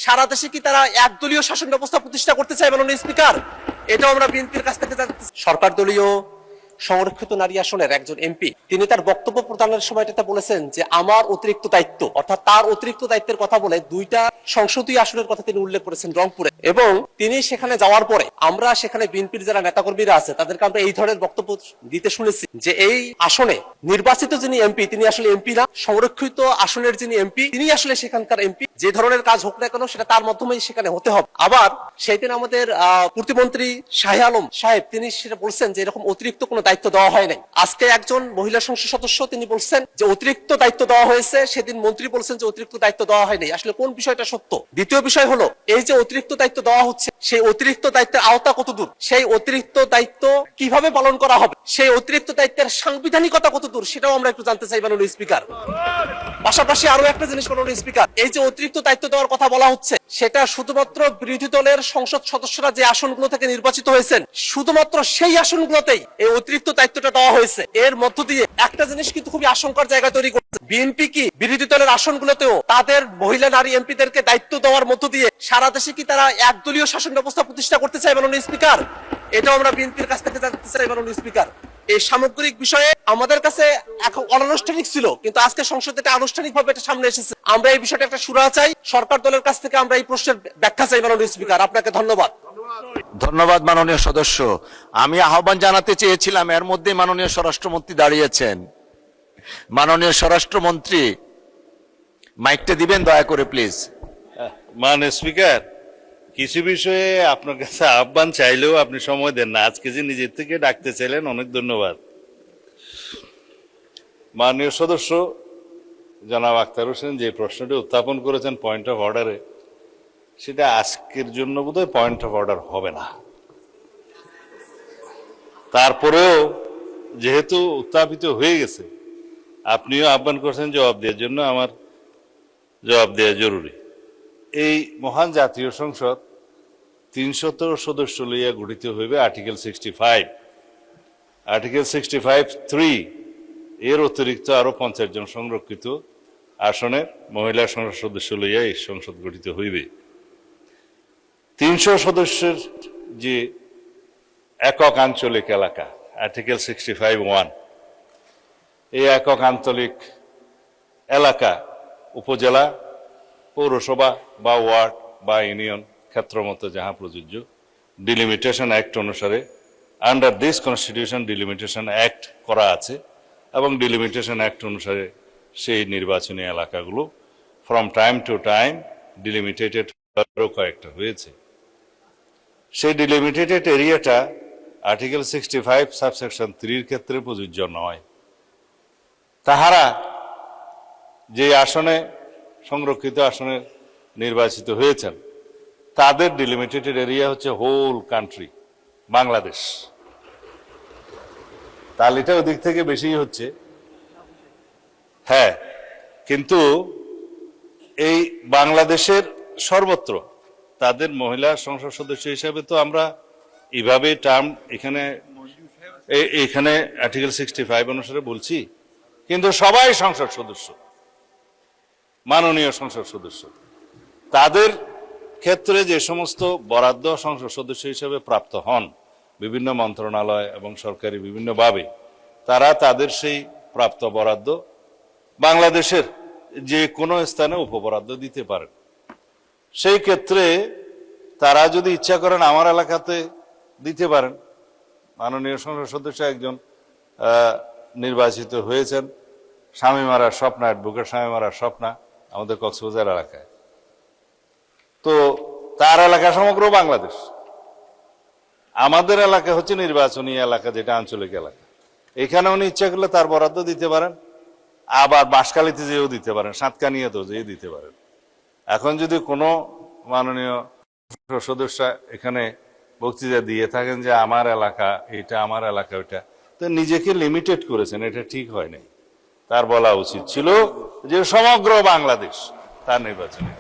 সারা দেশে কি তারা একদলীয় শাসন ব্যবস্থা প্রতিষ্ঠা করতে চায় মাননীয় স্পিকার? এটাও আমরা বিএনপির কাছ থেকে জানতে চাই। সরকার দলীয় সংরক্ষিত নারী আসনের একজন এমপি তিনি তার বক্তব্য প্রদানের সময়টাতে বলেছেন যে আমার অতিরিক্ত দায়িত্ব, অর্থাৎ তার অতিরিক্ত দায়িত্বের কথা বলে দুইটা সংসদীয় আসনের কথা তিনি উল্লেখ করেছেন রংপুরে, এবং তিনি সেখানে যাওয়ার পরে আমরা সেখানে বিএনপির যারা নেতাকর্মীরা আছে তাদেরকে আমরা এই ধরনের বক্তব্য দিতে শুনেছি যে এই আসনে নির্বাচিত যিনি এমপি তিনি আসলে এমপি না, সংরক্ষিত আসনের যিনি এমপি তিনি আসলে সেখানকার এমপি, যে ধরনের কাজ হোক না কেন সেটা তার মাধ্যমেই সেখানে হতে হবে। আবার সেই দিন আমাদের প্রতিমন্ত্রী শাহে আলম সাহেব তিনি সেটা বলছেন যে এরকম অতিরিক্ত কোনো দায়িত্ব দেওয়া হয় নাই। আজকে একজন মহিলা সংসদ সদস্য তিনি বলছেন যে অতিরিক্ত দায়িত্ব দেওয়া হয়েছে, সেদিন মন্ত্রী বলছেন যে অতিরিক্ত দায়িত্ব দেওয়া হয়নি। আসলে কোন বিষয়টা সত্য? দ্বিতীয় বিষয় হলো এই যে অতিরিক্ত দায়িত্ব দেওয়া হচ্ছে সেই অতিরিক্ত দায়িত্বের আওতা কতদূর, সেই অতিরিক্ত দায়িত্ব কিভাবে পালন করা হবে, সেই অতিরিক্ত দায়িত্বের সাংবিধানিকতা কতদূর সেটাও আমরা একটু জানতে চাই মাননীয় স্পিকার। পাশাপাশি আরো একটা জিনিস মাননীয় স্পিকার, এই যে অতিরিক্ত দায়িত্ব দেওয়ার কথা বলা হচ্ছে সেটা শুধুমাত্র বিরোধী দলের সংসদ সদস্যরা যে আসনগুলো থেকে নির্বাচিত হয়েছেন শুধুমাত্র সেই আসনগুলোতেই এই অতিরিক্ত দায়িত্বটা দেওয়া হয়েছে। এর মধ্য দিয়ে একটা জিনিস কিন্তু খুবই আশঙ্কার জায়গা তৈরি করছে, বিএনপি কি বিরোধী দলের আসনগুলোতেও তাদের মহিলা নারী এমপিদেরকে দায়িত্ব দেওয়ার মধ্য দিয়ে সারা দেশে কি তারা একদলীয় শাসন ব্যবস্থা প্রতিষ্ঠা করতে চায় মাননীয় স্পিকার? এটাও আমরা বিএনপির কাছ থেকে জানতে চাই মাননীয় স্পিকার। এই সামগ্রিক বিষয়ে আমাদের কাছে এখন অনানুষ্ঠানিক ছিল, কিন্তু আজকে সংসদে এটা আনুষ্ঠানিকভাবে এটা সামনে এসেছে। আমরা এই বিষয়টা একটা সুরাহা চাই, সরকার দলের কাছ থেকে আমরা এই প্রশ্নের ব্যাখ্যা চাই মাননীয় স্পিকার। আপনাকে ধন্যবাদ। ধন্যবাদ মাননীয় সদস্য। আমি আহ্বান জানাতে চেয়েছিলাম, এর মধ্যে মাননীয় স্বরাষ্ট্রমন্ত্রী দাঁড়িয়েছেন। মাননীয় স্বরাষ্ট্রমন্ত্রী মাইকটা দিবেন দয়া করে প্লিজ। মাননীয় স্পিকার, কিছু বিষয়ে আপনার কাছে আহ্বান চাইলেও আপনি সময় দেন না। আজকে যে নিজের থেকে ডাকতে চাইলেন, অনেক ধন্যবাদ। মাননীয় সদস্য জনাব আখতার হোসেন যে প্রশ্নটি উত্থাপন করেছেন পয়েন্ট অফ অর্ডারে, সেটা আজকের জন্য বোধহয় পয়েন্ট অফ অর্ডার হবে না। তারপরেও যেহেতু উত্থাপিত হয়ে গেছে, আপনিও আহ্বান করছেন জবাব দেওয়ার জন্য, আমার জবাব দেওয়া জরুরি। এই মহান জাতীয় সংসদ 300 সদস্য লইয়া গঠিত হইবে আর্টিকেল 65, আর্টিকেল 65(3) এর অতিরিক্ত আরো 50 জন সংরক্ষিত আসনের মহিলা সংসদ সদস্য লইয়া এই সংসদ গঠিত হইবে। 300 সদস্যের যে একক আঞ্চলিক এলাকা আর্টিকেল 65(1), এই একক আঞ্চলিক এলাকা উপজেলা, পৌরসভা বা ওয়ার্ড বা ইউনিয়ন ক্ষেত্রমতো যাহা প্রযোজ্য, ডিলিমিটেশন অ্যাক্ট অনুসারে under this constitution delimitation act করা আছে, এবং ডিলিমিটেশন অ্যাক্ট অনুসারে সেই নির্বাচনী এলাকাগুলো ফ্রম টাইম টু টাইম ডিলিমিটেটেড কয়েকটা হয়েছে। সেই ডিলিমিটেটেড এরিয়াটা আর্টিকেল 65 সাবসেকশন 3 এর ক্ষেত্রে প্রযোজ্য নয়। তাহারা যে আসনে সংরক্ষিত আসনে নির্বাচিত হয়েছেন তাদের ডিলিমিটেটেড এরিয়া হচ্ছে হোল কান্ট্রি বাংলাদেশ। তাহলে এটা ওদিক থেকে বেশি হচ্ছে। হ্যাঁ, কিন্তু এই বাংলাদেশের সর্বত্র তাদের মহিলা সংসদ সদস্য হিসাবে তো আমরা এইভাবে টার্ম এখানে আর্টিকেল 65 অনুসারে বলছি, কিন্তু সবাই সংসদ সদস্য, মাননীয় সংসদ সদস্য। তাদের ক্ষেত্রে যে সমস্ত বরাদ্দ সংসদ সদস্য হিসেবে প্রাপ্ত হন বিভিন্ন মন্ত্রণালয় এবং সরকারি বিভিন্নভাবে, তারা তাদের সেই প্রাপ্ত বরাদ্দ বাংলাদেশের যে কোনো স্থানে উপবরাদ্দ দিতে পারেন। সেই ক্ষেত্রে তারা যদি ইচ্ছা করেন আমার এলাকাতে দিতে পারেন। মাননীয় সংসদ সদস্য একজন নির্বাচিত হয়েছেন স্বামীমারা স্বপ্না, অ্যাডভোকেট স্বামীমারা স্বপ্না, আমাদের কক্সবাজার এলাকায়। তো তার এলাকা সমগ্র বাংলাদেশ, আমাদের এলাকা হচ্ছে নির্বাচনী এলাকা, যেটা আঞ্চলিক এলাকা। এখানে উনি ইচ্ছা করলে তার বরাদ্দ দিতে পারেন, আবার বাঁশখালীতে যেও দিতে পারেন, সাতকানিয়াতেও যেয়ে দিতে পারেন। এখন যদি কোনো মাননীয় সদস্য এখানে বক্তৃতা দিয়ে থাকেন যে আমার এলাকা এটা, আমার এলাকা ওইটা, তো নিজেকে লিমিটেড করেছেন, এটা ঠিক হয় নাই। তার বলা উচিত ছিল যে সমগ্র বাংলাদেশ তার নির্বাচনে।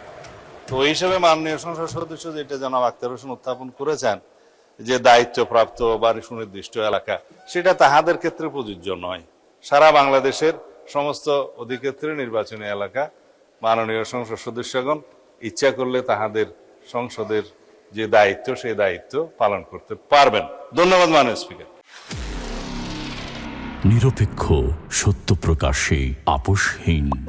তো ওই হিসেবে মাননীয় সংসদ সদস্য যেটা জনাব আখতার হোসেন উত্থাপন করেছেন যে দায়িত্বপ্রাপ্ত বা সুনির্দিষ্ট এলাকা, সেটা তাহাদের ক্ষেত্রে প্রযোজ্য নয়। সারা বাংলাদেশের সমস্ত অধিক্ষেত্রে নির্বাচনী এলাকা মাননীয় সংসদ সদস্যগণ ইচ্ছা করলে তাহাদের সংসদের যে দায়িত্ব সেই দায়িত্ব পালন করতে পারবেন। ধন্যবাদ মাননীয় স্পিকার। নিরপেক্ষ, সত্য প্রকাশে আপোষহীন।